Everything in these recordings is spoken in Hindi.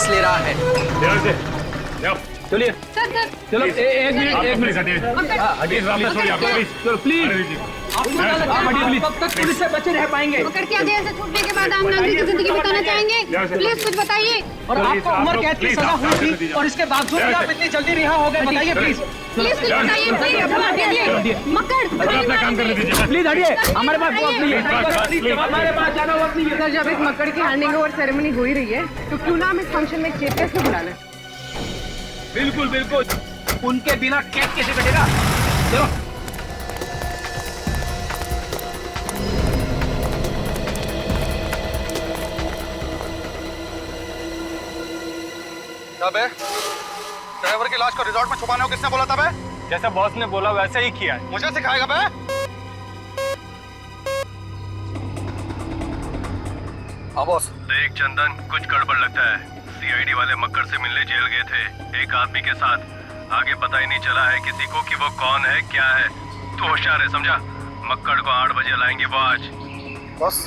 वापस ले रहा है। चलिए चलो एक मिनट चलो प्लीज कब तक पुलिस से बचे रह पाएंगे? मकर क्या जेल से छूटने के बाद आप नागरिक की जिंदगी बिताना चाहेंगे? प्लीज कुछ बताइए। और आपको उम्र कैद की सजा हुई थी और इसके बावजूद भी आप इतनी जल्दी रिहा हो गए, बताइए प्लीज। प्लीज कुछ बताइए, प्लीज। मकर प्लीज हटिए, हमारे पास वक्त नहीं है, हमारे पास ज्यादा वक्त नहीं है। सर, जब एक मकर की हैंडिंग ओवर सेरेमनी हो ही रही है तो क्यों ना हम इस फंक्शन में चीफ गेस्ट को बुला लें? बिल्कुल बिल्कुल। उनके बिना केस कैसे कटेगा? चलो। बे, ड्राइवर की लाश को रिजॉर्ट में छुपाने को किसने बोला था बे? जैसा बॉस ने बोला वैसे ही किया है। मुझे सिखाएगा बे? हाँ बॉस। देख चंदन, कुछ गड़बड़ लगता है। सीआईडी वाले मक्कर से मिलने जेल गए थे एक आदमी के साथ। आगे पता ही नहीं चला है किसी को कि वो कौन है क्या है। तू होशियार है, समझा? मक्कड़ को 8 बजे लाएंगे वो आज। बॉस,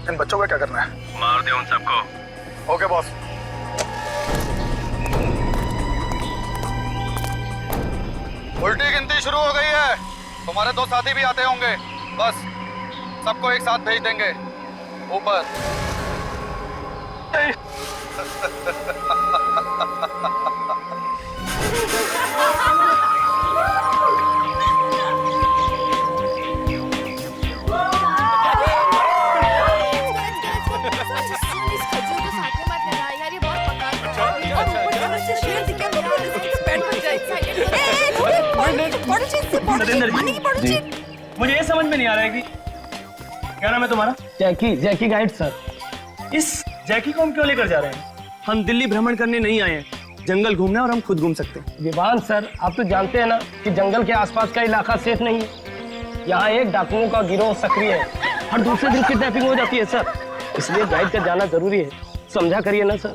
इन बच्चों का क्या करना है? मार दे उन सबको। Okay boss. उल्टी गिनती शुरू हो गई है। तुम्हारे 2 साथी भी आते होंगे। बस सबको एक साथ भेज देंगे ऊपर। जी, मुझे ये समझ में नहीं आ रहा है कि क्या नाम है तुम्हारा? जैकी गाइड सर। इस जैकी को हम क्यों लेकर जा रहे हैं? हम दिल्ली भ्रमण करने नहीं आए हैं, जंगल घूमने और हम खुद घूम सकते हैं। विवान सर, आप तो जानते हैं ना कि जंगल के आसपास का इलाका सेफ नहीं है। यहाँ एक डाकुओं का गिरोह सक्रिय है, हर दूसरे दिन किडनैपिंग हो जाती है सर। इसलिए गाइड कर जाना जरूरी है, समझा करिए ना सर।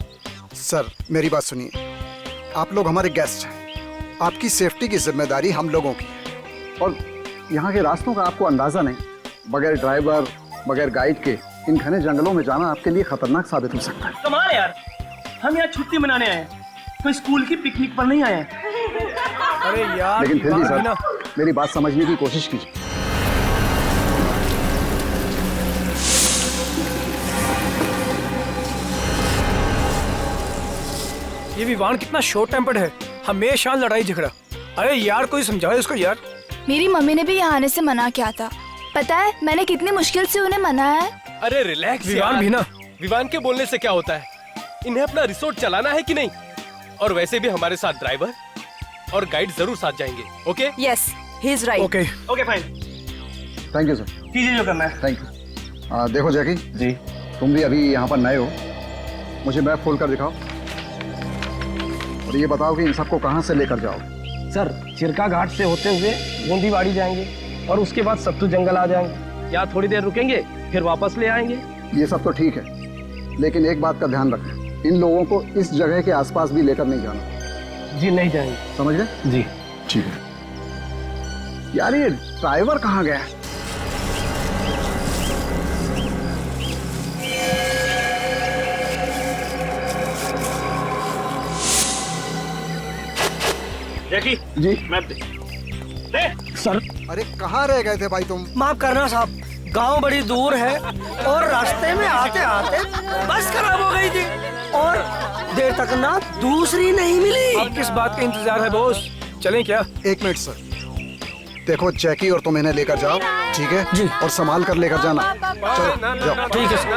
सर मेरी बात सुनिए, आप लोग हमारे गेस्ट हैं, आपकी सेफ्टी की जिम्मेदारी हम लोगों की है। और यहाँ के रास्तों का आपको अंदाजा नहीं, बगैर ड्राइवर बगैर गाइड के इन घने जंगलों में जाना आपके लिए खतरनाक साबित हो सकता है। कमाल यार, हम यहाँ छुट्टी मनाने आए हैं, कोई स्कूल की पिकनिक पर नहीं आए हैं। अरे यार, लेकिन फिर भी सर मेरी बात समझने की कोशिश कीजिए। ये विवान कितना शॉर्ट टेम्पर्ड है, हमेशा लड़ाई झगड़ा। अरे यार कोई समझाओ इसको यार। मेरी मम्मी ने भी यहाँ आने से मना किया था, पता है मैंने कितनी मुश्किल से उन्हें मनाया है। अरे रिलैक्स विवान भी ना। विवान के बोलने से क्या होता है? इन्हें अपना रिसोर्ट चलाना है कि नहीं? और वैसे भी हमारे साथ ड्राइवर और गाइड जरूर साथ जाएंगे। Okay? Yes, he is right. Okay fine. Thank you sir. कीजिए जो करना है। Thank you. देखो जैकी जी, तुम भी अभी यहाँ पर नए हो, मुझे मैप खोल कर दिखाओ और ये बताओ कि इन सबको कहाँ से लेकर जाओ। सर चिरका घाट से होते हुए गोंदीवाड़ी जाएंगे और उसके बाद सत्तू जंगल आ जाएंगे। यहाँ थोड़ी देर रुकेंगे फिर वापस ले आएंगे। ये सब तो ठीक है, लेकिन एक बात का ध्यान रखें, इन लोगों को इस जगह के आसपास भी लेकर नहीं जाना। जी नहीं जाएंगे। समझ गए? जी ठीक है। यार ये ड्राइवर कहाँ गया? जैकी जी मैप दे। सर। अरे कहाँ रह गए थे भाई तुम? माफ करना साहब, गांव बड़ी दूर है और रास्ते में आते आते बस खराब हो गई थी और देर तक ना दूसरी नहीं मिली। अब किस बात का इंतजार है बॉस, चलें क्या? 1 मिनट सर। देखो जैकी और तुम इन्हें लेकर जाओ, ठीक है जी, और संभाल कर लेकर जाना। चलो जाओ। ठीक है sir.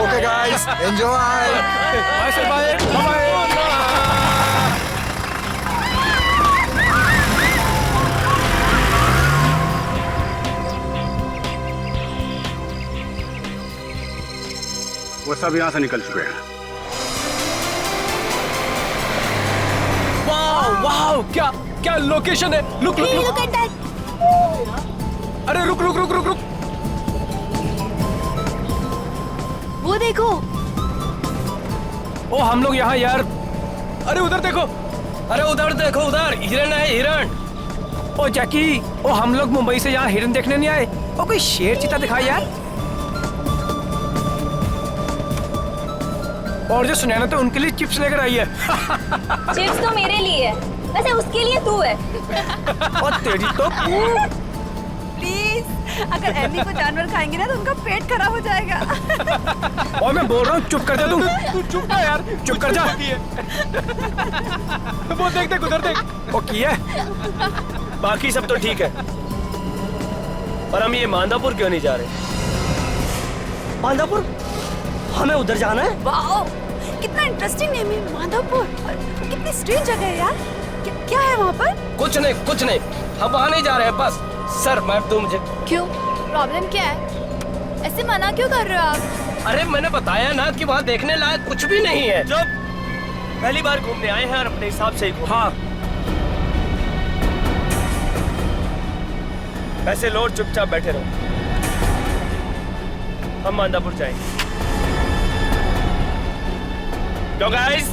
Okay guys, enjoy. Bye sir, bye bye. वो सब यहाँ से निकल चुके हैं। वाह वाह, क्या क्या लोकेशन है। Look look look. अरे रुक रुक रुक रुक रुक। वो देखो। ओ हम लोग यहाँ यार। अरे उधर देखो। अरे उधर देखो, उधर हिरन है, हिरन। ओ जैकी, ओ हम लोग मुंबई से यहाँ हिरन देखने नहीं आए, ओ कोई शेर चीता दिखाई यार। और जो सुनैना तो उनके लिए चिप्स लेकर आई है। चिप्स तो मेरे लिए है, वैसे उसके लिए तू है। और तेरी तो प्लीज, अगर एमी को जानवर खाएंगे ना तो उनका पेट खराब हो जाएगा। और मैं बोल रहा हूँ चुप कर जा तुम। तू चुप ना यार, चुप कर जा। वो देख देख उधर देख। वो किया बाकी सब तो ठीक है, पर हम ये मांदापुर क्यों नहीं जा रहे? मांदापुर? हमें उधर जाना है। वाओ, कितना इंटरेस्टिंग नेम है माधवपुर। कितनी स्ट्रेंज जगह है यार। क्या है वहाँ पर? कुछ नहीं, हम वहाँ नहीं जा रहे हैं बस। सर मैप दो मुझे। क्यों, प्रॉब्लम क्या है? ऐसे मना क्यों कर रहे हो आप? अरे मैंने बताया ना कि वहाँ देखने लायक कुछ भी नहीं है। जब पहली बार घूमने आए हैं और अपने हिसाब से ही घूम। हाँ, ऐसे लोग चुपचाप बैठे रहो, हम मांदापुर जाएंगे। Go guys!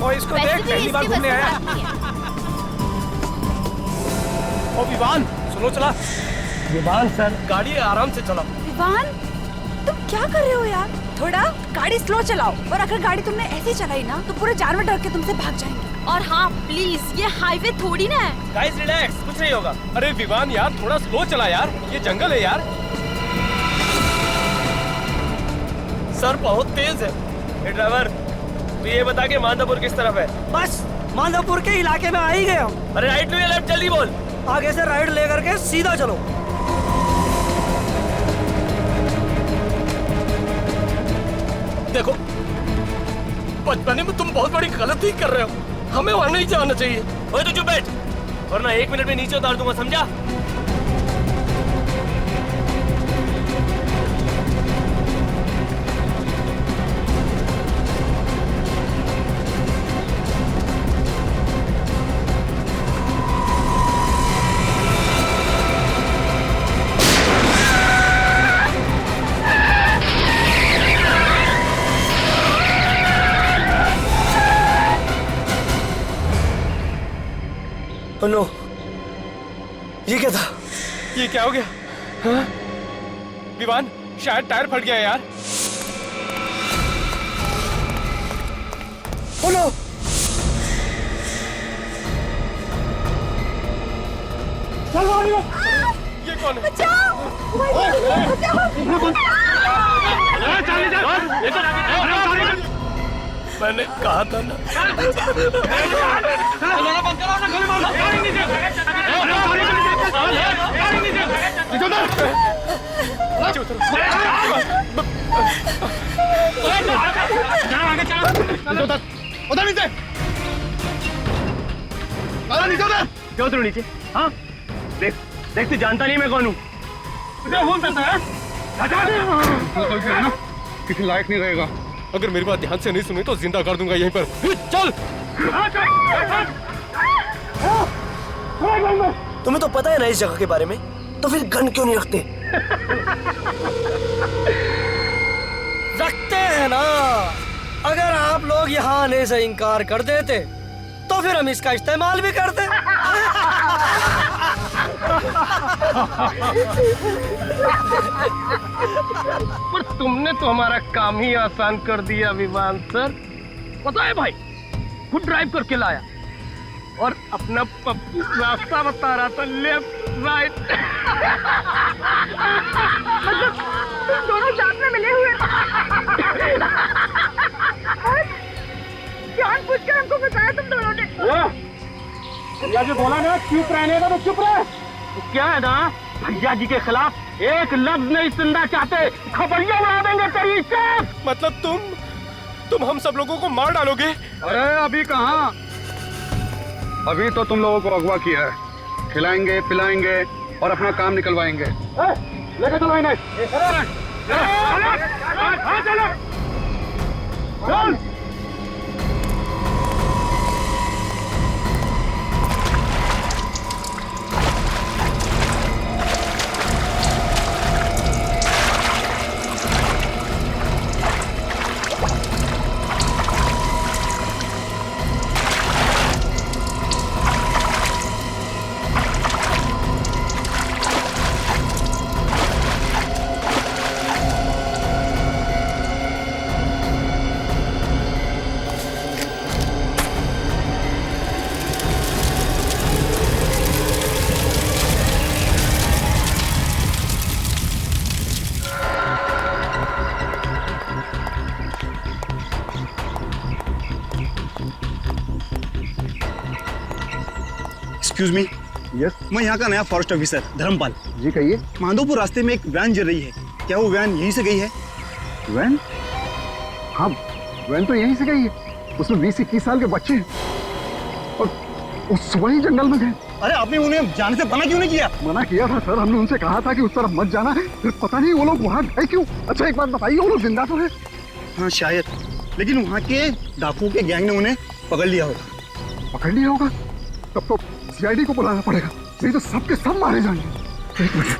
और इसको देख, पहली बार घूमने आया। ओ विवान, सुनो चला। विवान सर, गाड़ी आराम से चलाओ। विवान, तुम क्या कर रहे हो यार? थोड़ा गाड़ी स्लो चलाओ, और अगर गाड़ी तुमने ऐसे चलाई ना तो पूरे जानवर डर के तुमसे भाग जाएंगे। और हाँ प्लीज, ये हाईवे थोड़ी ना है। गाइस रिलैक्स, कुछ नहीं होगा। अरे विवान यार, थोड़ा स्लो चला यार, ये जंगल है यार। सर बहुत तेज है। ये ड्राइवर, तू ये बता के मांदापुर किस तरफ है? बस मांदापुर के इलाके में आ ही गए हम। अरे राइट लो या लेफ्ट, जल्दी बोल। आगे से राइट लेकर के सीधा चलो। देखो, बचपने में तुम बहुत बड़ी गलती कर रहे हो। हमें वहाँ नहीं जाना चाहिए। ओए तू चुप बैठ, वरना 1 मिनट में नीचे उतार दूंगा, समझा? नो, ये क्या था? ये क्या हो गया? हाँ? विवान, शायद टायर फट गया यार। Oh no! ये कौन है? मैंने कहा था ना। उधर नीचे, क्यों उतरो नीचे? हाँ देख देख, तू जानता नहीं मैं कौन हूँ। किसी लायक नहीं रहेगा। अगर मेरी बात ध्यान से नहीं सुनी तो जिंदा कर दूंगा यहीं पर। चल। तुम्हें तो पता है ना इस जगह के बारे में, तो फिर गन क्यों नहीं रखते? रखते हैं ना। अगर आप लोग यहाँ आने से इनकार कर देते तो फिर हम इसका इस्तेमाल भी करते। पर तुमने तो हमारा काम ही आसान कर दिया विवान सर। पता है भाई, खुद ड्राइव करके लाया और अपना पप्पू रास्ता बता रहा था, लेफ्ट राइट। मतलब तुम दोनों साथ में मिले हुए जानबूझकर हमको बताया तुम दोनों ने। भैया जी बोला ना चुप रहने का, तो चुप रहे। तो क्या है ना, भैया जी के खिलाफ एक लफ्ज नहीं सुनना चाहते, खबरिया उड़ा देंगे तेरी इज्जत। मतलब तुम हम सब लोगों को मार डालोगे? अरे अभी कहाँ, अभी तो तुम लोगों को अगवा किया है। खिलाएंगे पिलाएंगे और अपना काम निकलवाएंगे। लेके चलो इन्हें। चल। एक्सक्यूज मी, यस मैं यहाँ का नया फॉरेस्ट ऑफिसर धर्मपाल। जी कहिए। माधोपुर रास्ते में एक वैन जल रही है, क्या वो वैन यहीं से गई है? वैन? हाँ, वैन तो यहीं से गई है। उसमें 20-21 साल के बच्चे हैं और वो सुबह ही जंगल में गए। अरे आपने उन्हें जाने से मना क्यों नहीं किया? मना किया था सर, हमने उनसे कहा था कि उस तरफ मत जाना है, फिर पता नहीं वो लोग वहाँ गए क्यों। अच्छा एक बात बताइए, वो लोग जिंदा तो है? हाँ शायद, लेकिन वहाँ के डाकुओं के गैंग ने उन्हें पकड़ लिया होगा। पकड़ लिया होगा? तब तो सीआईडी को बुलाना पड़ेगा, नहीं तो सबके सब मारे जाएंगे। एक मिनट।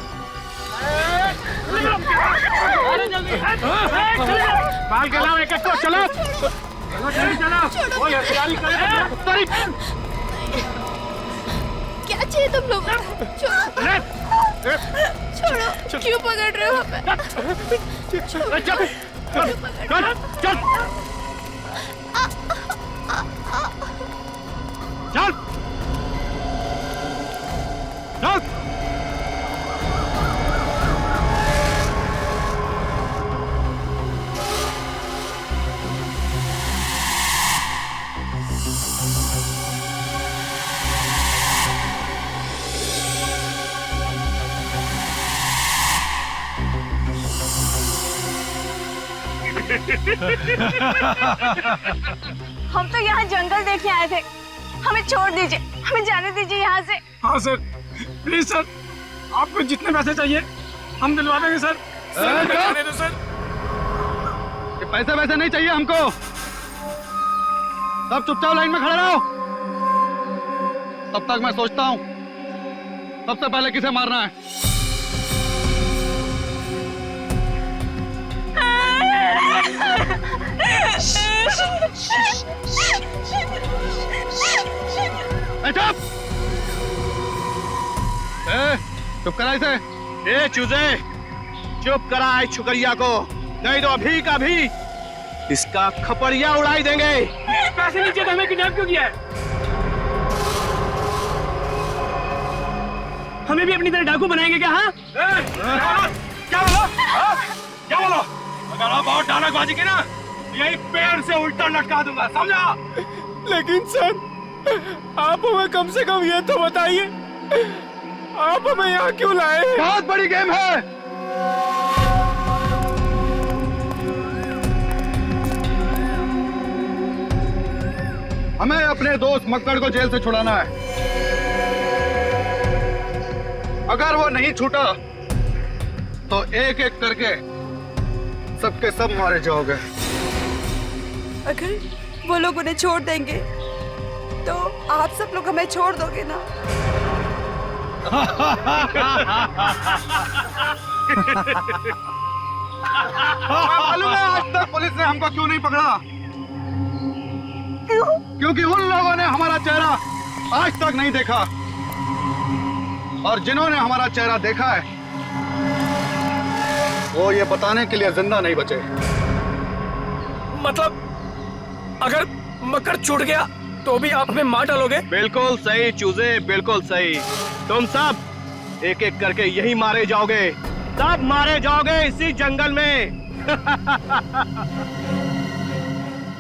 बाल के लाओ, एक चलो क्या चाहिए तुम लोग? छोड़ो, क्यों पकड़ रहे हो हमें? चल चल चल हम तो यहाँ जंगल देखे आए थे, हमें छोड़ दीजिए, हमें जाने दीजिए यहाँ से। हाँ सर, प्लीज सर, आपको जितने पैसे चाहिए हम दिलवा देंगे सर। दे दो सर। ये पैसे वैसे नहीं चाहिए हमको, सब चुपचाप लाइन में खड़े रहो। तब तक मैं सोचता हूँ सबसे पहले किसे मारना है। चुप करा इसे। ए चूजे, चुप करा इस छुकरिया को, नहीं तो अभी का भी इसका खपड़िया उड़ाई देंगे। पैसे नहीं चाहिए तो हमें किडनैप क्यों किया है? हमें भी अपनी तरह डाकू बनाएंगे क्या? हाँ क्या बोलो? क्या बोलो? अगर आप और डालकबाजी की ना, यही पेड़ से उल्टा लटका दूंगा, समझा? लेकिन सर, आप हमें कम से कम ये तो बताइए, आप हमें यहाँ क्यों लाए? बहुत बड़ी गेम है। हमें अपने दोस्त मक्कड़ को जेल से छुड़ाना है। अगर वो नहीं छूटा तो एक एक करके सबके सब मारे जाओगे। अगर वो लोग उन्हें छोड़ देंगे तो आप सब लोग हमें छोड़ दोगे ना? मालूम है आज तक पुलिस ने हमको क्यों नहीं पकड़ा? क्योंकि उन लोगों ने हमारा चेहरा आज तक नहीं देखा, और जिन्होंने हमारा चेहरा देखा है वो ये बताने के लिए जिंदा नहीं बचे। मतलब अगर मकर छूट गया तो भी आप हमें मार डालोगे? बिल्कुल सही चूजे, बिल्कुल सही। तुम सब एक एक करके यही मारे जाओगे, सब मारे जाओगे इसी जंगल में।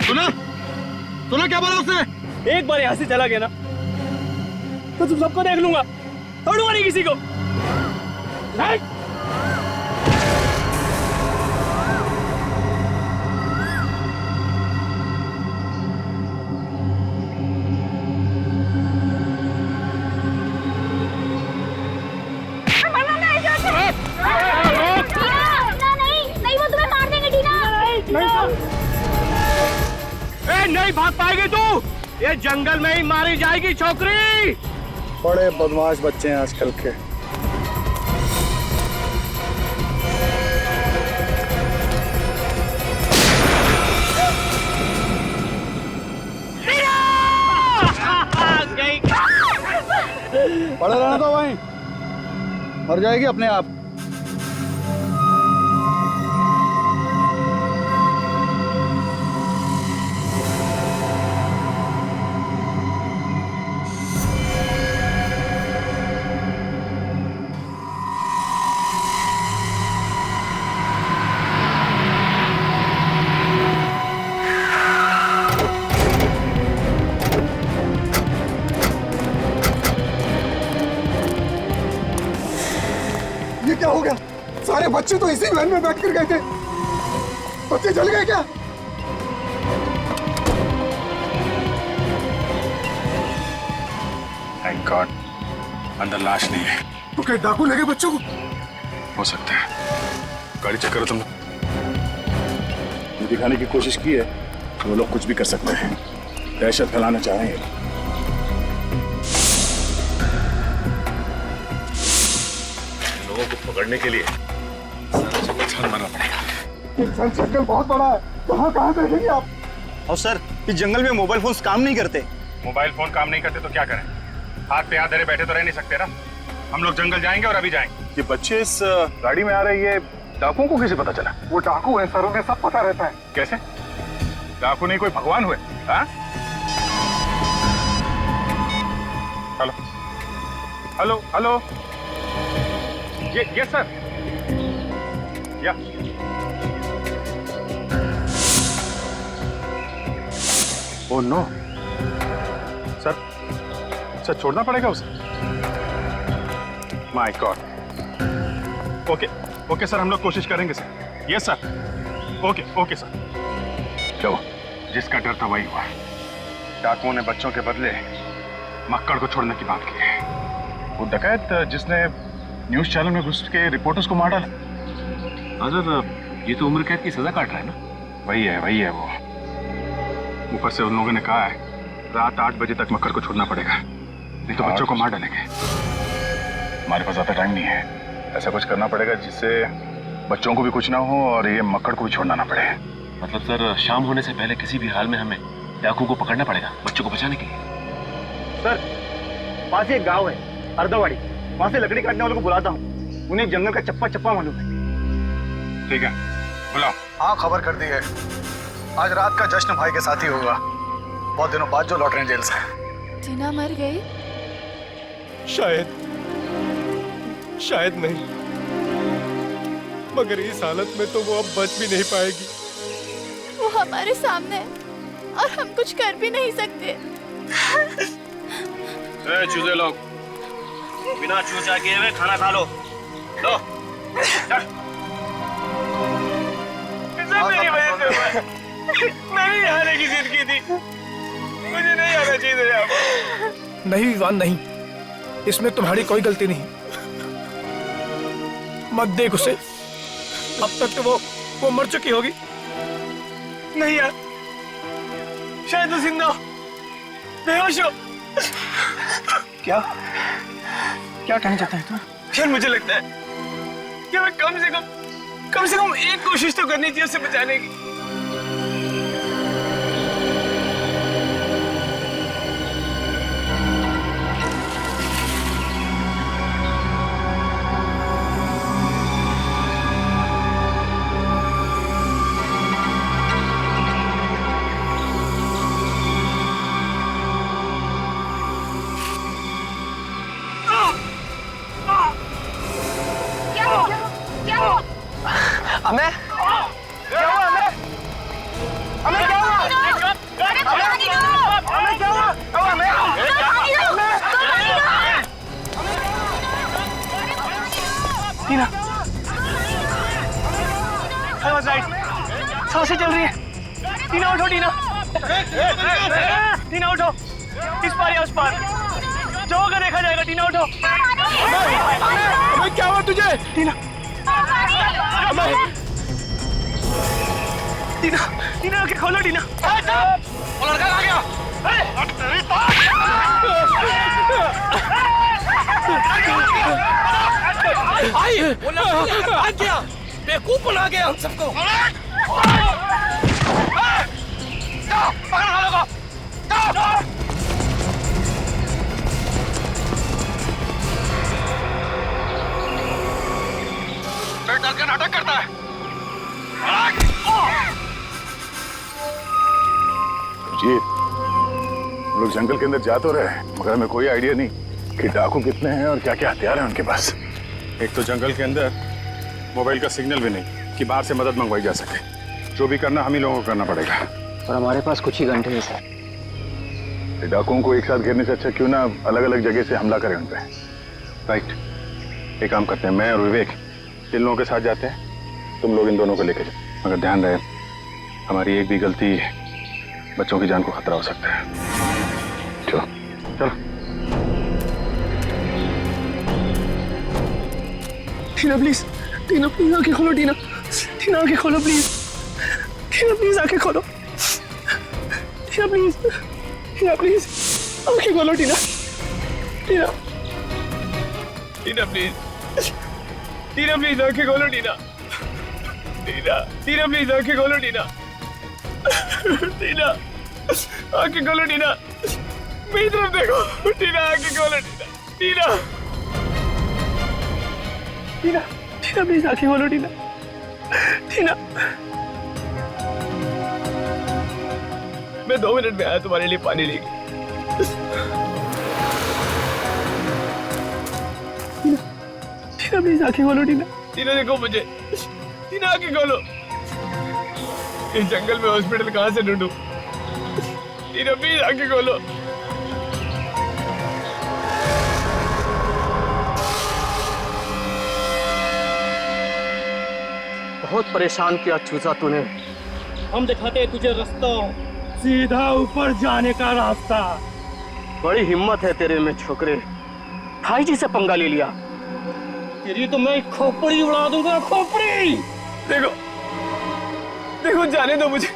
सुना? सुना क्या बोला उसने? एक बार यहाँ से चला गया ना तो तुम सबको देख लूंगा, छोड़ूंगा नहीं किसी को। नहीं भाग पाएगी तू, ये जंगल में ही मारी जाएगी छोकरी। बड़े बदमाश बच्चे हैं आजकल के। पड़े रहना तो वहीं, मर जाएगी अपने आप। क्या हो गया? सारे बच्चे तो इसी वैन में बैठ कर गए थे। बच्चे जल गए क्या? थैंक गॉड अंदर लाश नहीं है। तो क्या डाकू लगे बच्चों को? हो सकता है। गाड़ी चेक करो तुम लोग। ये दिखाने की कोशिश की है कि वो लोग कुछ भी कर सकते हैं, दहशत फैलाना चाह रहे हैं। लोगों को पकड़ने के लिए छान मारना पड़ेगा। जंगल बहुत बड़ा है, कहाँ देखेंगे आप? और सर इस जंगल में मोबाइल फोन काम नहीं करते। मोबाइल फोन काम नहीं करते तो क्या करें? हाथ पे हाथ धरे बैठे तो रह नहीं सकते ना। हम लोग जंगल जाएंगे और अभी जाएंगे। ये बच्चे इस गाड़ी में आ रहे हैं, ये डाकुओं को कैसे पता चला? वो डाकू है सर, उन्हें सब पता रहता है। कैसे? डाकू नहीं कोई भगवान हुए? हाँ? हेलो हेलो हेलो, ये सर, या ओह नो सर छोड़ना पड़ेगा उसे। My God. ओके सर, हम लोग कोशिश करेंगे sir. Yes sir. Okay sir. चलो, जिसका डर था वही हुआ। डाकुओं ने बच्चों के बदले मक्कड़ को छोड़ने की बात की है। वो डकैत जिसने न्यूज चैनल में घुस के रिपोर्टर्स को मार डाला। सर ये तो उम्र कैद की सजा काट रहा है ना? वही है वो। ऊपर से उन लोगों ने कहा है रात 8 बजे तक मक्कड़ को छोड़ना पड़ेगा, नहीं तो बच्चों को मार डालेंगे। हमारे पास ज्यादा टाइम नहीं है। ऐसा कुछ करना पड़ेगा जिससे बच्चों को भी कुछ ना हो और ये मक्कड़ को भी छोड़ना ना पड़े। मतलब सर शाम होने से पहले किसी भी हाल में हमें डाकू को पकड़ना पड़ेगा बच्चों को बचाने के लिए। सर पास ही एक गांव है अर्धवाड़ी, वहां से लकड़ी काटने वालों को बुलाता हूँ। उन्हें जंगल का चप्पा मालूम है। ठीक है, बुलाओ। हाँ, खबर कर दी है। आज रात का जश्न भाई के साथ ही होगा। बहुत दिनों बाद जो लौट रहे हैं जेल से। टीना मर गई? शायद नहीं, मगर इस हालत में तो वो अब बच भी नहीं पाएगी। वो हमारे सामने है और हम कुछ कर भी नहीं सकते। चूजे लोग, बिना चूचा किए हुए खाना खा लो। लो मेरी वजह से हुआ। मेरी हारे की जिंदगी थी, मुझे नहीं आना चाहिए था। नहीं विवान नहीं, इसमें तुम्हारी कोई गलती नहीं। मत देख उसे, अब तक तो वो मर चुकी होगी। नहीं यार, शायद वो जिंदा हो, बेहोश हो। क्या कहना चाहता है तू? यार मुझे लगता है कि मैं कम से कम एक कोशिश तो करनी चाहिए उसे बचाने की। हमें क्या हुआ? हमें क्या हुआ? टीना, सांसें चल रही है। टीना उठो, टीना उठो। इस पार या उस पार जो होगा देखा जाएगा। टीना उठो। क्या हुआ तुझे? टीना आंखें खोलो। टीना, वो लड़का आ गया। भाई वो लड़का भाग गया, बेवकूफ बना गया हम सबको। पकड़ लोगों। डर के नाटक करता है। जी, हम लोग जंगल के अंदर जा तो रहे हैं, मगर हमें कोई आइडिया नहीं कि डाकू कितने हैं और क्या क्या हथियार हैं उनके पास। एक तो जंगल के अंदर मोबाइल का सिग्नल भी नहीं कि बाहर से मदद मंगवाई जा सके। जो भी करना हम ही लोगों को करना पड़ेगा। और हमारे पास कुछ ही घंटे हैं सर। डाकुओं को एक साथ घेरने से अच्छा क्यों ना अलग अलग जगह से हमला करें उन पे। राइट, एक काम करते हैं, मैं और विवेक इन लोगों के साथ जाते हैं, तुम लोग इन दोनों को लेके जाओ। मगर ध्यान रहे, हमारी एक भी गलती बच्चों की जान को खतरा हो सकता है। चलो चलो। टीना प्लीज, टीना प्लीज आंखें खोलो, टीना, टीना आंखें खोलो प्लीज, टीना प्लीज आंखें खोलो, टीना प्लीज, टीना प्लीज आंखें खोलो, टीना, टीना, टीना प्लीज, टीना प्लीज आंखें खोलो, टीना, टीना, टीना प्लीज आंखें खोलो, टीना, टीना आंखें खोलो, टीना, मेरी तरफ देखो, टीना आंखें खोलो, टीना, टीना, टीना, टीना प्लीज आंखें खोलो, टीना, टीना। मैं 2 मिनट में आया तुम्हारे लिए पानी लेके। टीना, टीना प्लीज आंखें खोलो, टीना, टीना देखो मुझे, टीना आंखें खोलो। इस जंगल में हॉस्पिटल कहाँ से ढूंढूं? टीना प्लीज आंखें खोलो। बहुत परेशान किया चूजा तूने। हम दिखाते तुझे रास्ता, सीधा ऊपर जाने का रास्ता। बड़ी हिम्मत है तेरे में छोकरे, भाई जी से पंगा ले लिया। तेरी तो मैं खोपड़ी उड़ा दूंगा, खोपड़ी। देखो देखो, जाने दो मुझे,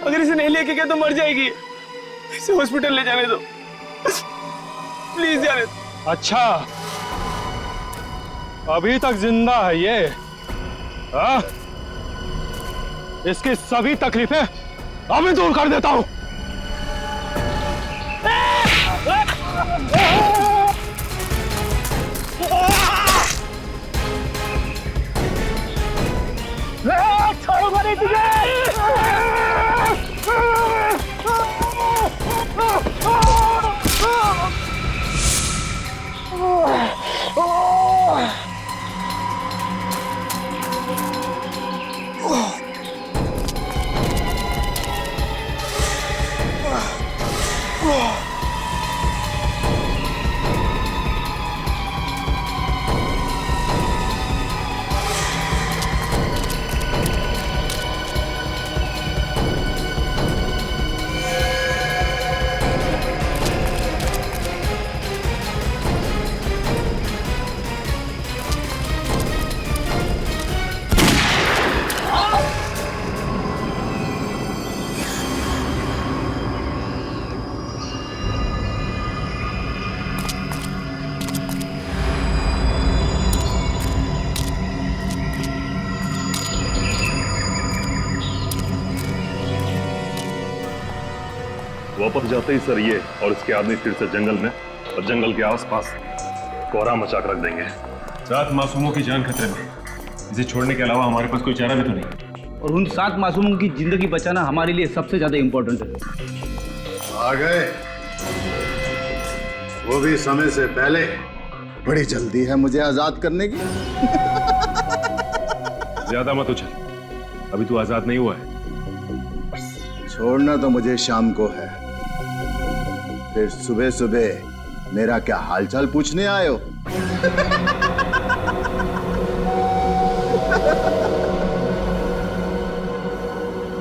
अगर इसे नहीं लेके गया तो मर जाएगी। इसे हॉस्पिटल ले जाने दो, प्लीज जाने दो। अच्छा, अभी तक जिंदा है ये? हाँ? इसकी सभी तकलीफें अभी दूर कर देता हूं। छोड़ो मरे तुझे। वापस जाते ही सर ये और इसके आदमी फिर से जंगल में और जंगल के आसपास कोहरा मचा कर रख देंगे। 7 मासूमों की जान खतरे में, इसे छोड़ने के अलावा हमारे पास कोई चारा भी तो नहीं। और उन 7 मासूमों की जिंदगी बचाना हमारे लिए सबसे ज्यादा इंपॉर्टेंट है। आ गए, वो भी समय से पहले। बड़ी जल्दी है मुझे आजाद करने की। ज्यादा मत उछल, अभी तू आजाद नहीं हुआ है। छोड़ना तो मुझे शाम को है, फिर सुबह सुबह मेरा क्या हालचाल पूछने आए हो?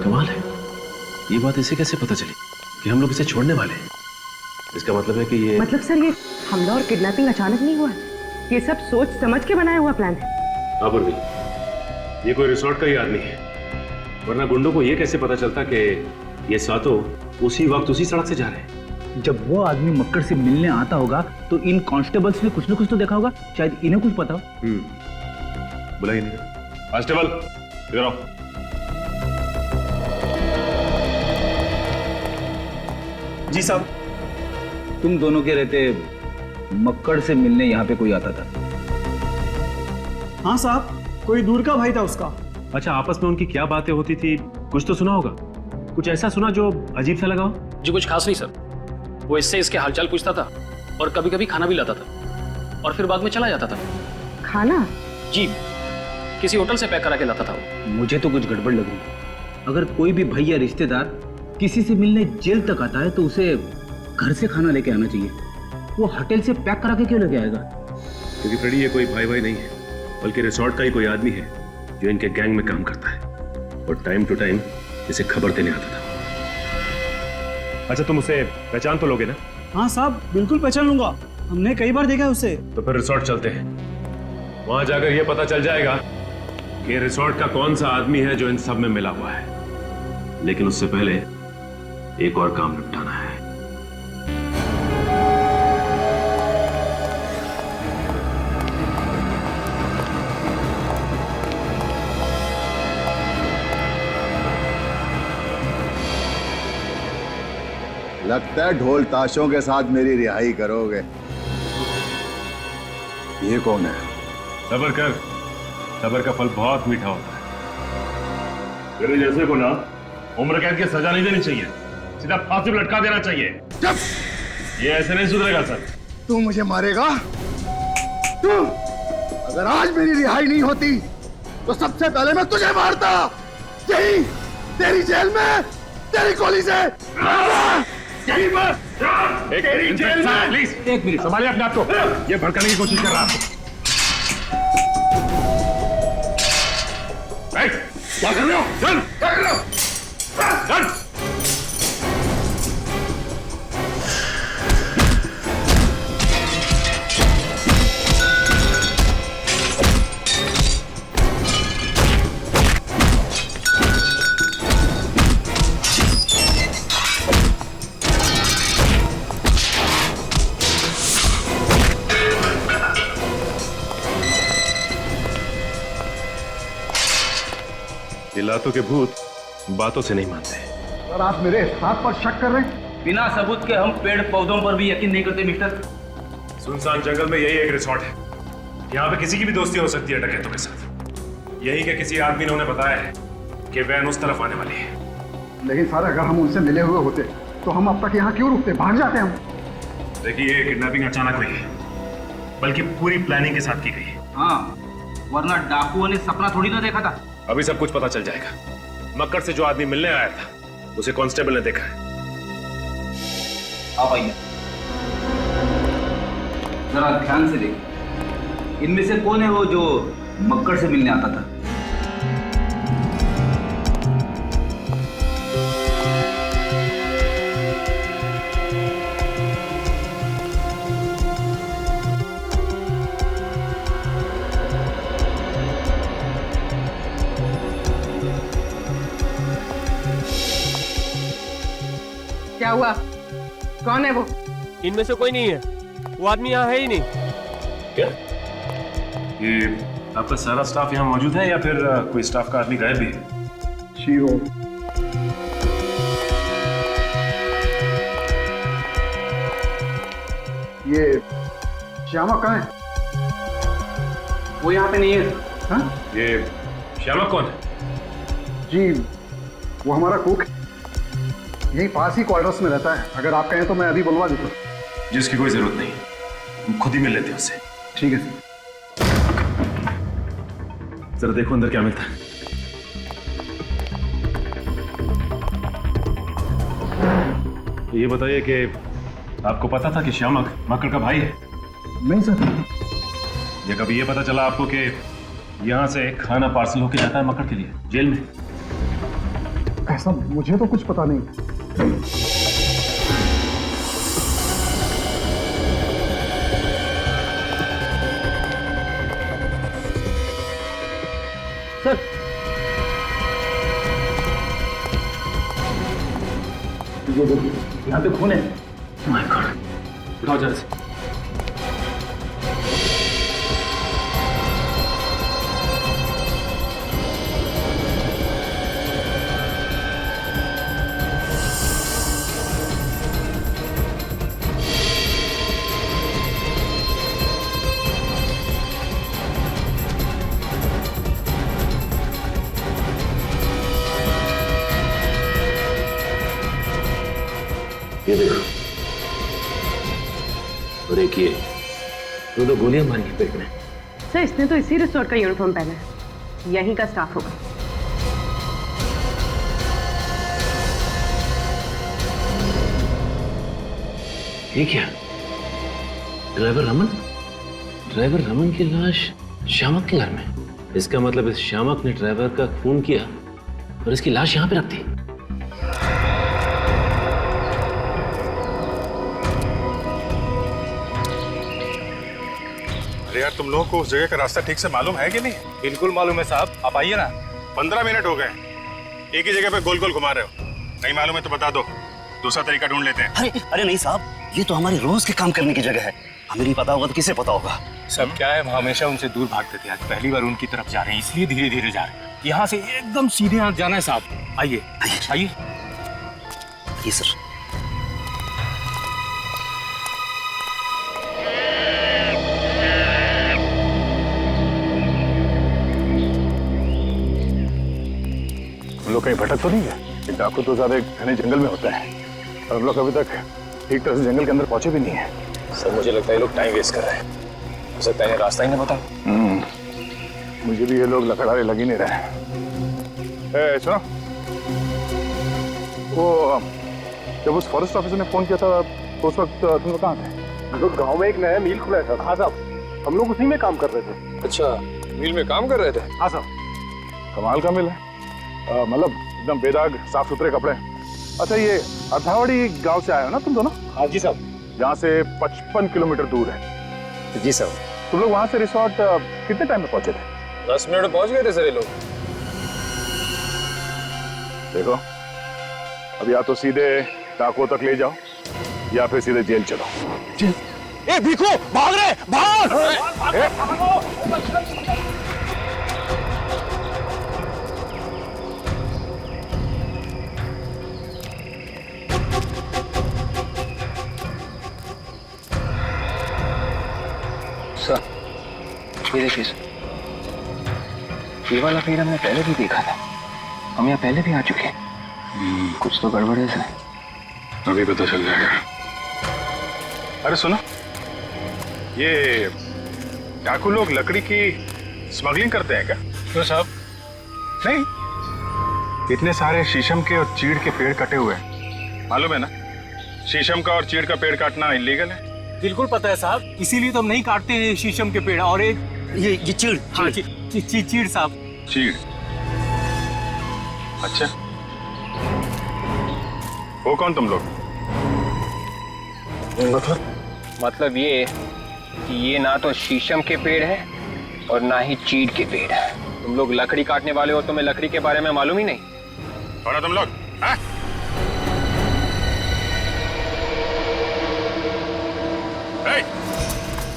कमाल है, ये बात इसे कैसे पता चली कि हम लोग इसे छोड़ने वाले हैं? इसका मतलब है कि ये मतलब सर, ये हमला और किडनैपिंग अचानक नहीं हुआ, ये सब सोच समझ के बनाया हुआ प्लान है। हाँ बुर्गी, ये कोई रिसोर्ट का ही आदमी है, वरना गुंडों को ये कैसे पता चलता कि ये सातों उसी वक्त उसी सड़क से जा रहे हैं? जब वो आदमी मक्कड़ से मिलने आता होगा तो इन कांस्टेबल्स ने कुछ न कुछ तो देखा होगा, शायद इन्हें कुछ पता हो। बुलाइए नहीं। कांस्टेबल इधर आओ। जी साहब। तुम दोनों के रहते मक्कड़ से मिलने यहाँ पे कोई आता था? हाँ साहब, कोई दूर का भाई था उसका। अच्छा, आपस में उनकी क्या बातें होती थी, कुछ तो सुना होगा? कुछ ऐसा सुना जो अजीब सा लगा हो? जी कुछ खास नहीं सर, वो इससे इसके हालचाल पूछता था और कभी कभी खाना भी लाता था और फिर बाद में चला जाता था। खाना? जी, किसी होटल से पैक करा के लाता था वो। मुझे तो कुछ गड़बड़ लग रही है। अगर कोई भी भाई या रिश्तेदार किसी से मिलने जेल तक आता है तो उसे घर से खाना लेके आना चाहिए। वो होटल से पैक करा के क्यों लेके आएगा? क्योंकि फ्रेडी, ये कोई भाई भाई नहीं है, बल्कि रिसोर्ट का ही कोई आदमी है जो इनके गैंग में काम करता है और टाइम टू टाइम इसे खबर देने आता था। अच्छा, तुम उसे पहचान तो लोगे ना? हाँ साहब, बिल्कुल पहचान लूंगा, हमने कई बार देखा है उसे। तो फिर रिसोर्ट चलते हैं, वहां जाकर यह पता चल जाएगा कि रिसोर्ट का कौन सा आदमी है जो इन सब में मिला हुआ है। लेकिन उससे पहले एक और काम निपटाना है। लगता है ढोल ताशों के साथ मेरी रिहाई करोगे। ये कौन है? सब्र कर, सब्र का फल बहुत मीठा होता है। तेरे जैसे को ना उम्र कैद की सजा नहीं देनी चाहिए, सीधा फांसी में लटका देना चाहिए। ये ऐसे नहीं सुधरेगा सर। तू मुझे मारेगा? तू? अगर आज मेरी रिहाई नहीं होती तो सबसे पहले मैं तुझे मारता, यही तेरी जेल में, तेरी गोली से। यही पर, तेरी जेल में। प्लीज एक मिनट संभालिए अपने आप को। ये भड़काने की कोशिश कर रहा है। क्या कर रहे हो? चल, क्या कर रहे हो? चल। लातों के भूत बातों से नहीं मानते। सर, आप मेरे हाथ पर शक कर रहे हैं? बिना सबूत के हम पेड़ पौधों पर भी यकीन नहीं करते मिस्टर। सुनसान जंगल में यही एक रिसोर्ट है, यहाँ पे किसी की भी दोस्ती हो सकती है डकैतों के साथ। यही के किसी आदमी ने उन्हें बताया है कि वैन उस तरफ आने वाली है। लेकिन सर, अगर हम उनसे मिले हुए होते तो हम अब तक यहाँ क्यों रुकते? भाग जाते हम। देखिए, ये किडनैपिंग अचानक हुई है, बल्कि पूरी प्लानिंग के साथ की गई है। हाँ, वरना डाकुओं ने सपना थोड़ी ना देखा था। अभी सब कुछ पता चल जाएगा। मक्कड़ से जो आदमी मिलने आया था उसे कांस्टेबल ने देखा है। आप आइए, जरा ध्यान से देखिए, इनमें से कौन है वो जो मक्कड़ से मिलने आता था? क्या हुआ? कौन है वो? इनमें से कोई नहीं है, वो आदमी यहाँ है ही नहीं। क्या ये आपका सारा स्टाफ यहाँ मौजूद है या फिर कोई स्टाफ का आदमी गायब भी है? शीरो, ये श्यामा कहाँ है? वो यहाँ पे नहीं है। हाँ? ये श्यामा कौन है? जी, वो हमारा कुक है, यही पास ही क्वार्टर्स में रहता है। अगर आप कहें तो मैं अभी बुलवा देता हूँ। जिसकी कोई जरूरत नहीं, हम खुद ही मिल लेते हैं उससे। ठीक है सर। जरा देखो अंदर क्या मिलता है। ये बताइए कि आपको पता था कि श्यामक मक्कड़ का भाई है? नहीं सर। या कभी ये पता चला आपको कि यहाँ से खाना पार्सल होके जाता है मक्कड़ के लिए जेल में? ऐसा मुझे तो कुछ पता नहीं। सर, ये देखिए, यहाँ पे खून है। माय गॉड, उठाओ जरा से। ये देखो, और एक ये दो गोलियां मारी हैं पेट में। सर, इसने तो इसी रिसोर्ट का यूनिफॉर्म पहना है, यहीं का स्टाफ होगा। ये क्या? ड्राइवर रमन की लाश श्यामक के घर में? इसका मतलब इस श्यामक ने ड्राइवर का खून किया और इसकी लाश यहाँ पे रख दी। अरे यार, तुम लोगों को उस जगह का रास्ता ठीक से मालूम है कि नहीं? बिल्कुल मालूम है साहब, आप आइए ना। 15 मिनट हो गए, एक ही जगह पे गोल गोल घुमा रहे हो। नहीं मालूम है तो बता दो, दूसरा तरीका ढूंढ लेते हैं। अरे नहीं साहब, ये तो हमारी रोज के काम करने की जगह है। हमें नहीं पता होगा तो किसे पता होगा? सब क्या है, हम हमेशा उनसे दूर भागते थे, आज पहली बार उनकी तरफ जा रहे हैं, इसलिए धीरे धीरे जा रहे हैं। यहाँ से एकदम सीधे हाथ जाना है साहब। आइए आइए। ये सर। हम लोग कहीं भटक तो नहीं है? डाकू तो ज्यादा घने जंगल में होता है और हम लोग अभी तक ठीक तरह से जंगल के अंदर पहुंचे भी नहीं है। सर मुझे लगता है लोग टाइम वेस्ट कर रहे हैं, हो सकता है रास्ता ही नहीं पता। मुझे भी ये लोग लकड़ारे लग ही नहीं रहे हैं। सुनो, वो जब उस फॉरेस्ट ऑफिसर ने फोन किया था तो उस वक्त तुम लोग कहाँ थे? लोग गांव में एक नया मिल खुला था। हाँ साहब, हम लोग उसी में काम कर रहे थे। अच्छा, मिल में काम कर रहे थे? हाँ साहब। कमाल का मिल है, मतलब एकदम बेदाग साफ सुथरे कपड़े। अच्छा, ये अर्थावड़ी गांव से आए हो ना तुम दोनों? हाँ जी साहब। जहाँ से 55 किलोमीटर दूर है। जी साहब। तुम लोग वहां से रिसोर्ट कितने टाइम में पहुंचे थे? 10 मिनट में पहुंच गए थे सर ये लोग। देखो, अब या तो सीधे डाकुओं तक ले जाओ या फिर सीधे जेल चलो। ए भिखू, भाग रहे, भाग! सर, ये देखिए सर, ये वाला पेड़ हमने पहले भी देखा था, हम यहाँ पहले भी आ चुके हैं। कुछ तो गड़बड़ है सर। अभी पता चल जाएगा। अरे सुनो, ये डाकू लोग लकड़ी की स्मगलिंग करते हैं क्या? क्यों साहब? नहीं, इतने सारे शीशम के और चीड़ के पेड़ कटे हुए हैं, मालूम है ना? शीशम का और चीड़ का पेड़ काटना इलीगल है। बिल्कुल पता है साहब, इसीलिए तो हम नहीं काटते हैं शीशम के पेड़। और एक ये चीड़। हाँ, चीड़ साहब। चीड़? अच्छा, वो कौन तुम लोग? मतलब ये कि ये ना तो शीशम के पेड़ है और ना ही चीड़ के पेड़ है। तुम लोग लकड़ी काटने वाले हो, तुम्हें लकड़ी के बारे में मालूम ही नहीं। कौन है तुम लोग? हाँ?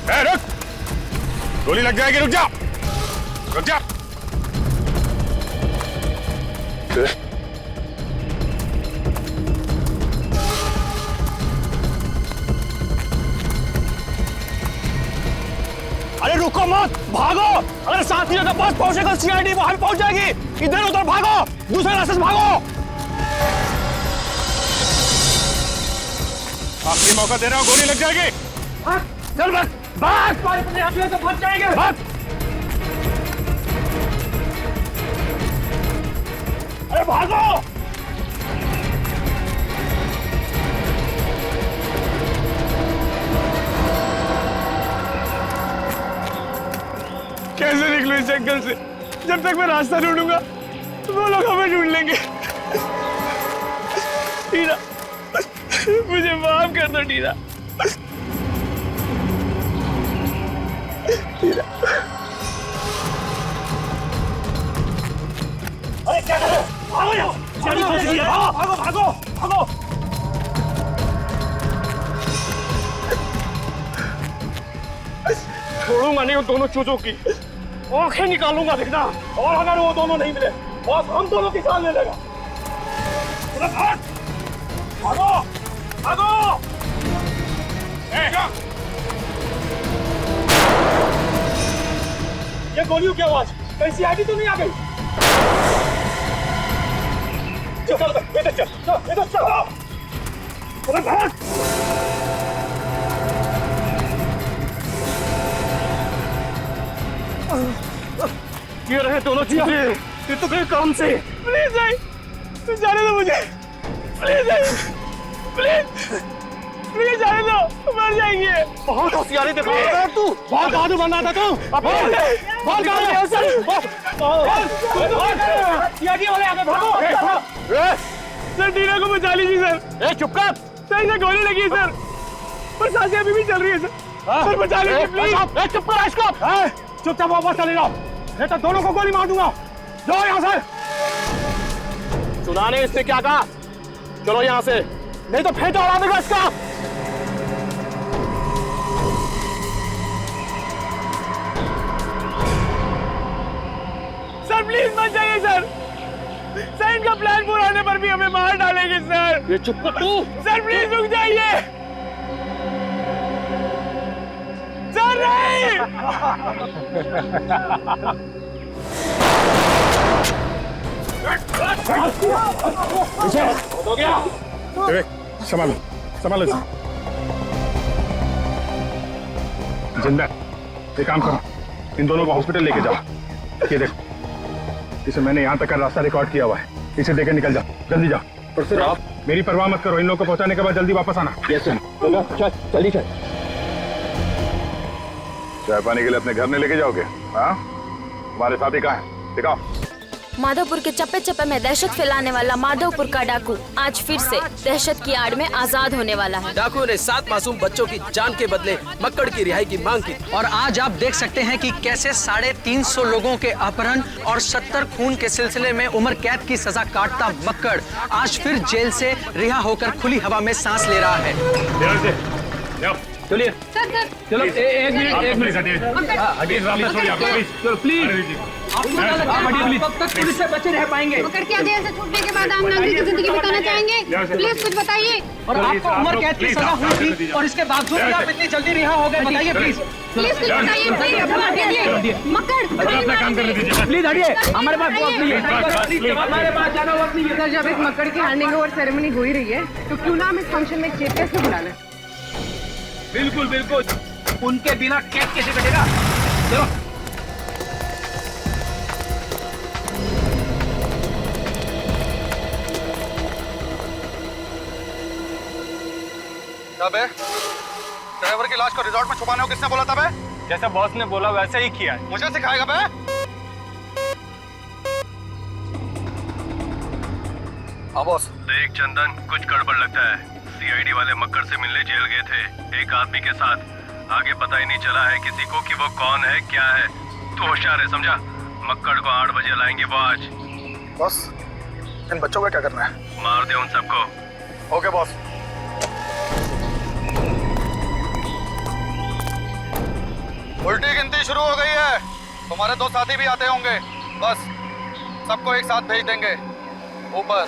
रुक! गोली लग जाएगी, रुक जा! रुक जा! अरे रुको मत, भागो! अगर साथी के पास पहुंचेगा सीआईडी वहां पहुंच जाएगी। इधर उधर भागो, दूसरे रास्ते से भागो। आखिरी मौका दे रहा हूं, गोली लग जाएगी। चल बस, भाग! तो फंस जाएंगे। भाग! अरे भागो! कैसे निकलूं इस जंगल से? जब तक मैं रास्ता ढूंढूंगा वो लोग हमें ढूंढ लेंगे। टीना, मुझे माफ कर दो टीना। अरे क्या कर रहे हो? भागो यहाँ! भागो भागो भागो! छोड़ूंगा नहीं उन दोनों चूजों की, आंखें निकालूंगा देखना। और अगर वो दोनों नहीं मिले बस हम दोनों की जान ले लेगा। भाग! भागो भागो! ये गोलियों की आवाज कहीं सीआईडी तो नहीं आ गई? चल चल इधर चल, इधर चल। अरे भाग! ये रहे दोनों चीजें, ये तो कहीं काम से। प्लीज आई, जाने दो मुझे। Please I, please. प्लीज जाने दो, मर जाएंगे। बहुत होशियारी दिखा रहा है तू, बहुत बहादुर बन रहा था तू। बहुत सीआईडी वाले आगे भागो। सर डीना को बचा लीजिए सर। चुप कर। सर इन्हें गोली लगी है सर, पर सांसें अभी भी चल रही है सर। सर बचा लीजिए प्लीज। चुप कर इसको। चुपचाप वापस चले जाओ, नहीं तो दोनों को गोली मार दूंगा। जाओ यहाँ से। सुना नहीं इसने क्या कहा? चलो यहाँ से, नहीं तो फेंटा उड़ा देगा इसका। सर प्लीज मत जाइए सर। सर इनका प्लान पूरा होने पर भी हमें मार डालेंगे सर। ये चुप कर तू। सर प्लीज रुक जाइए। सर नहीं। हो गया। संभालो संभालो जिंदा। एक काम करो, इन दोनों को हॉस्पिटल लेके जाओ। ये देखो, इसे मैंने यहाँ तक का रास्ता रिकॉर्ड किया हुआ है। इसे लेकर निकल जाओ, जल्दी जाओ। और सर आप मेरी परवाह मत करो, इन लोगों को पहुंचाने के बाद जल्दी वापस आना। Yes sir. चल जल्दी चल। चाय पानी के लिए अपने घर नहीं लेके जाओगे? हाँ, हमारे साथी कहाँ है? दिखाओ। माधवपुर के चप्पे चप्पे में दहशत फैलाने वाला माधवपुर का डाकू आज फिर से दहशत की आड़ में आजाद होने वाला है। डाकू ने 7 मासूम बच्चों की जान के बदले मक्कड़ की रिहाई की मांग की। और आज आप देख सकते हैं कि कैसे 350 लोगों के अपहरण और 70 खून के सिलसिले में उम्र कैद की सजा काटता मक्कड़ आज फिर जेल से रिहा होकर खुली हवा में सांस ले रहा है। चलिए चलो एक मिनट चलो प्लीज। कब तक पुलिस से बचे रह पाएंगे? मक्कड़ की जेल से छूटने के बाद आम नागरिक की जिंदगी बिताना चाहेंगे? प्लीज कुछ बताइए। और आपको उम्र कैद की सजा हुई थी और इसके बावजूद भी आप इतनी जल्दी रिहा हो गए, बताइए प्लीज। प्लीज कुछ बताइए। मक्कड़ अपना काम करने दीजिए प्लीज। हटिए, हमारे पास वक्त नहीं है। हमारे पास ज्यादा वक्त नहीं है। सर जब एक मक्कड़ की हैंडिंग ओवर सेरेमनी हो ही रही है तो क्यों ना हम इस फंक्शन में चीफ गेस्ट को बुला लें? बिल्कुल बिल्कुल, उनके बिना केक कैसे कटेगा? चलो क्या बे? ड्राइवर की लाश को रिजॉर्ट में छुपाने को किसने बोला था बे? जैसा बॉस ने बोला वैसे ही किया है। मुझे सिखाएगा बे? हाँ बॉस। देख चंदन, कुछ गड़बड़ लगता है। सीआईडी वाले मक्कड़ से मिलने जेल गए थे एक आदमी के साथ। आगे पता ही नहीं चला है किसी को कि वो कौन है क्या है। तू होशियार है, समझा? मक्कड़ को 8 बजे लाएंगे वो आज। बॉस, इन बच्चों का क्या करना है? मार दे उन सबको। Okay boss. उल्टी गिनती शुरू हो गई है। तुम्हारे 2 साथी भी आते होंगे, बस सबको एक साथ भेज देंगे ऊपर।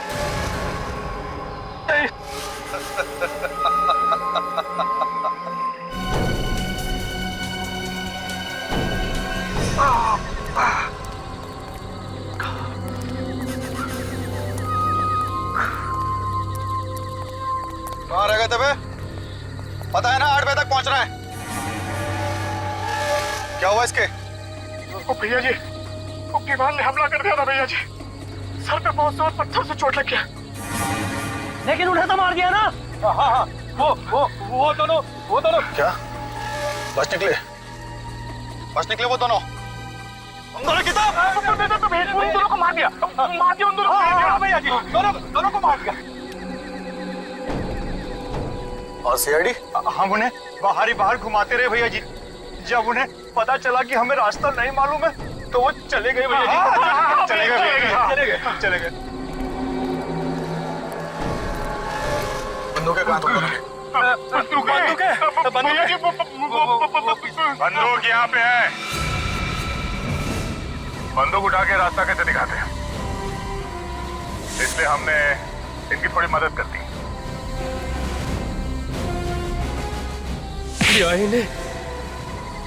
कहाँ रह गए थे बे? पता है ना 8 बजे तक पहुंचना है। क्या हुआ इसके? भैया जी, दीवार ने हमला कर दिया था भैया जी। सर पे बहुत जोर पत्थर से चोट लग गया, लेकिन उन्हें तो मार दिया ना। हाँ, वो दोनों क्या बस निकले वो दोनों? दोनों किताब तो भेज उन दोनों को मार दिया उन दोनों को भैया जी, दोनों को मार दिया। और सीआईडी? हम उन्हें बाहर घुमाते रहे भैया जी। जब उन्हें पता चला कि हमें रास्ता नहीं मालूम है तो वो चले गए भैया जी। चले गए। बंदूकें कहाँ तुम दोनों की? बंदूक यहाँ पे है। बंदूक उठा के रास्ता कैसे दिखाते हैं, इसलिए हमने इनकी थोड़ी मदद कर दी।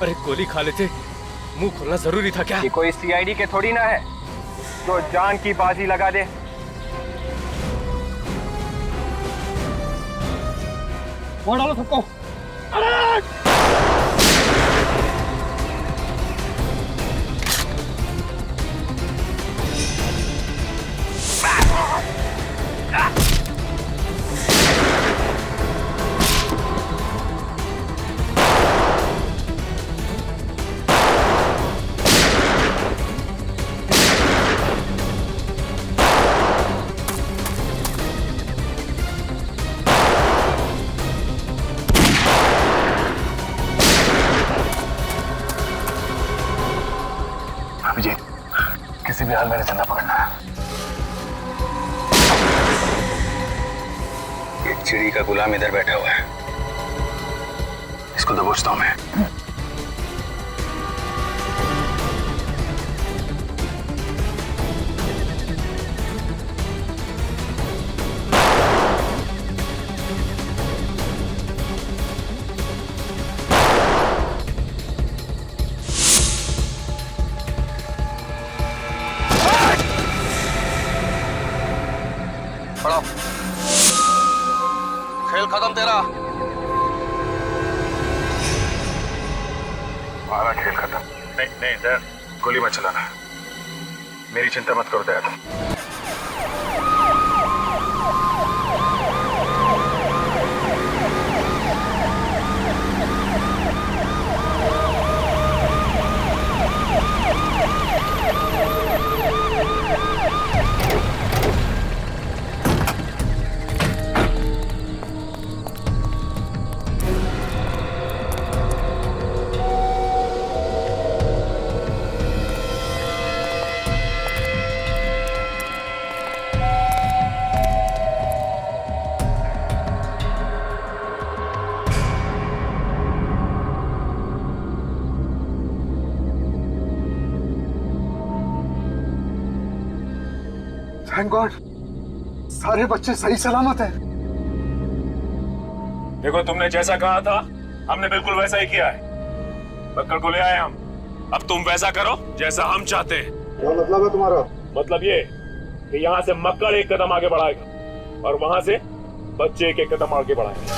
अरे गोली खा लेते, मुंह खोलना जरूरी था क्या? ये कोई सीआईडी के थोड़ी ना है जो जान की बाजी लगा दे। वो डालो सबको। किसी भी हाल में जिंदा पकड़ना है। एक चिड़ी का गुलाम इधर बैठा हुआ है, इसको दबोचता हूं मैं। पढ़ो। खेल खत्म तेरा। हमारा खेल खत्म। नहीं दयाल, गोली मत चलाना। मेरी चिंता मत करो दयाल। थैंक गॉड, सारे बच्चे सही सलामत हैं। देखो, तुमने जैसा कहा था हमने बिल्कुल वैसा ही किया है। मक्कड़ को ले आए हम। अब तुम वैसा करो जैसा हम चाहते हैं। क्या मतलब है तुम्हारा? मतलब ये कि यहाँ से मक्कड़ एक कदम आगे बढ़ाएगा और वहां से बच्चे एक कदम आगे बढ़ाएंगे।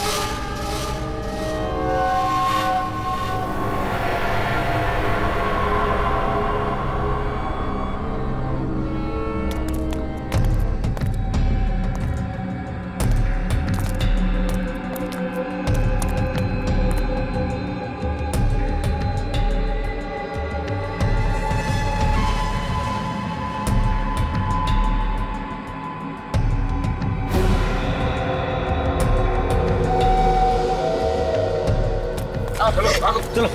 चलो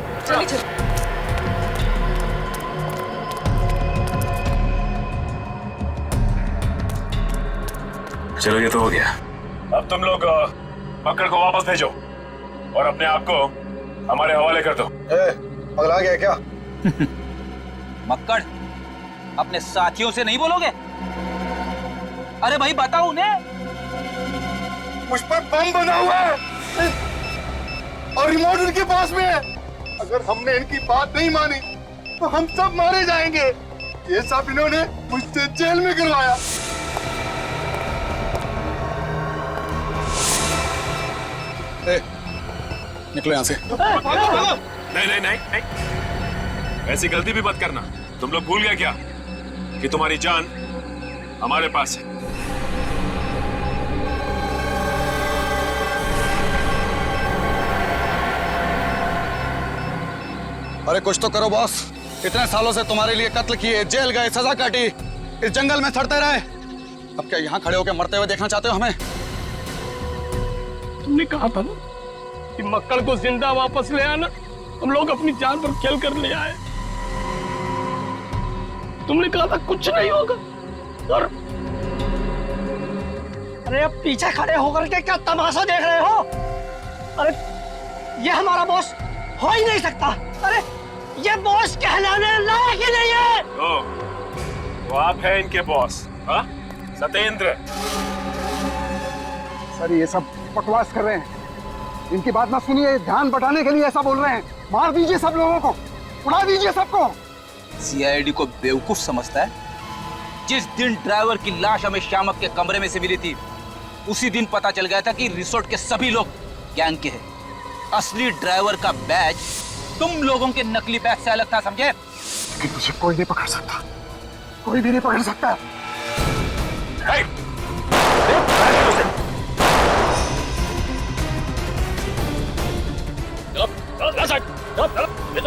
चलो, ये तो हो गया। अब तुम लोग मक्कड़ को वापस भेजो और अपने आप को हमारे हवाले कर दो। पगला गया क्या? मक्कड़, अपने साथियों से नहीं बोलोगे? अरे भाई बताओ उन्हें। मुझ पर बम बना हुआ है और रिमोट उनके पास में है। अगर हमने इनकी बात नहीं मानी तो हम सब मारे जाएंगे। ये सब इन्होंने मुझसे जेल में करवाया। निकलो यहाँ से। नहीं, ऐसी गलती भी मत करना। तुम लोग भूल गए क्या कि तुम्हारी जान हमारे पास है। अरे कुछ तो करो बॉस। इतने सालों से तुम्हारे लिए कत्ल किए, जेल गए, सजा काटी, इस जंगल में सड़ते रहे। अब क्या यहाँ खड़े होकर मरते हुए देखना चाहते हो हमें? तुमने कहा था ना कि मक्कड़ को जिंदा वापस ले आना। हम लोग अपनी जान पर खेल कर ले आए। तुमने कहा था कुछ नहीं होगा और अरे अब पीछे खड़े होकर के क्या तमाशा देख रहे हो? अरे ये हमारा बॉस हो ही नहीं सकता। अरे ये बॉस कहलाने लायक ही नहीं है। वो आप हैं इनके बॉस? हाँ, सत्येंद्र। सर ये सब बकवास कर रहे हैं। इनकी बात ना सुनिए, ध्यान बटाने के लिए ऐसा बोल रहे हैं। मार दीजिए सब लोगों को, उड़ा दीजिए सबको। सीआईडी को बेवकूफ समझता है। जिस दिन ड्राइवर की लाश हमें शामक के कमरे में से मिली थी, उसी दिन पता चल गया था कि रिसोर्ट के सभी लोग गैंग के हैं। असली ड्राइवर का बैज तुम लोगों के नकली बैज से अलग था, समझे? लेकिन मुझे कोई नहीं पकड़ सकता, कोई भी नहीं पकड़ सकता।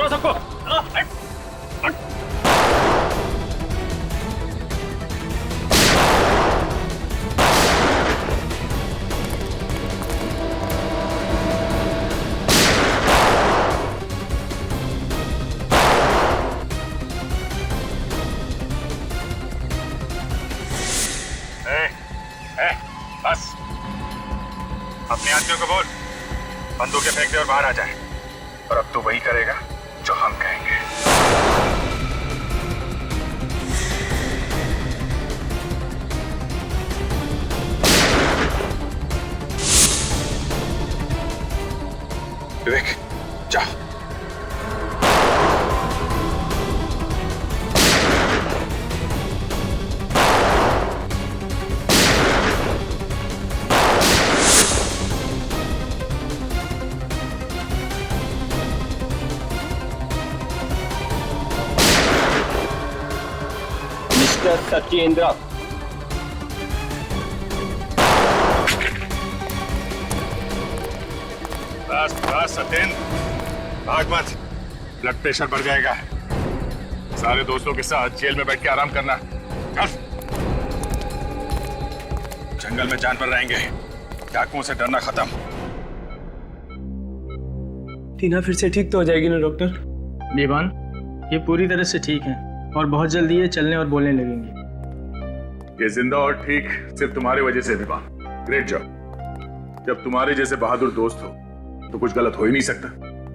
सबको बंदूकें फेंक दे और बाहर आ जाए। और अब तू वही करेगा जो हम कहेंगे। विवेक, जा। मिस्टर सत्येंद्र, बस बस सत्येंद्र, भाग मत, ब्लड प्रेशर बढ़ जाएगा। सारे दोस्तों के साथ जेल में बैठ के आराम करना। चल। जंगल में जानवर रहेंगे, डाकुओं से डरना खत्म। टीना फिर से ठीक तो हो जाएगी ना डॉक्टर? बेबान, ये पूरी तरह से ठीक है और बहुत जल्दी ये चलने और बोलने लगेंगे। ये जिंदा और ठीक सिर्फ तुम्हारी वजह से विवान। Great job. जब तुम्हारे जैसे बहादुर दोस्त हो तो कुछ गलत हो ही नहीं सकता।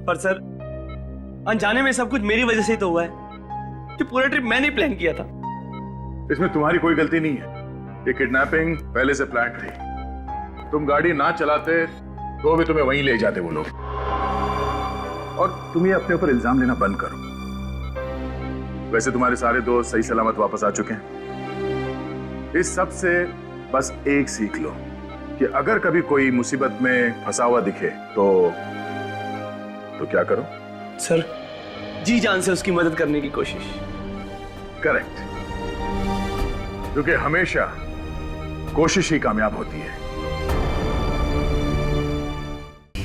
पर सर, अनजाने में सब कुछ मेरी वजह से ही तो हुआ है। कि पूरा ट्रिप मैंने प्लान किया था। इसमें तुम्हारी कोई गलती नहीं है। ये किडनैपिंग पहले से प्लान थी। तुम गाड़ी ना चलाते तो भी तुम्हें वहीं ले जाते वो लोग। और तुम ये अपने ऊपर इल्जाम लेना बंद करो। वैसे तुम्हारे सारे दोस्त सही सलामत वापस आ चुके हैं। इस सब से बस एक सीख लो कि अगर कभी कोई मुसीबत में फंसा हुआ दिखे तो क्या करो? सर, जी जान से उसकी मदद करने की कोशिश। करेक्ट, क्योंकि हमेशा कोशिश ही कामयाब होती है।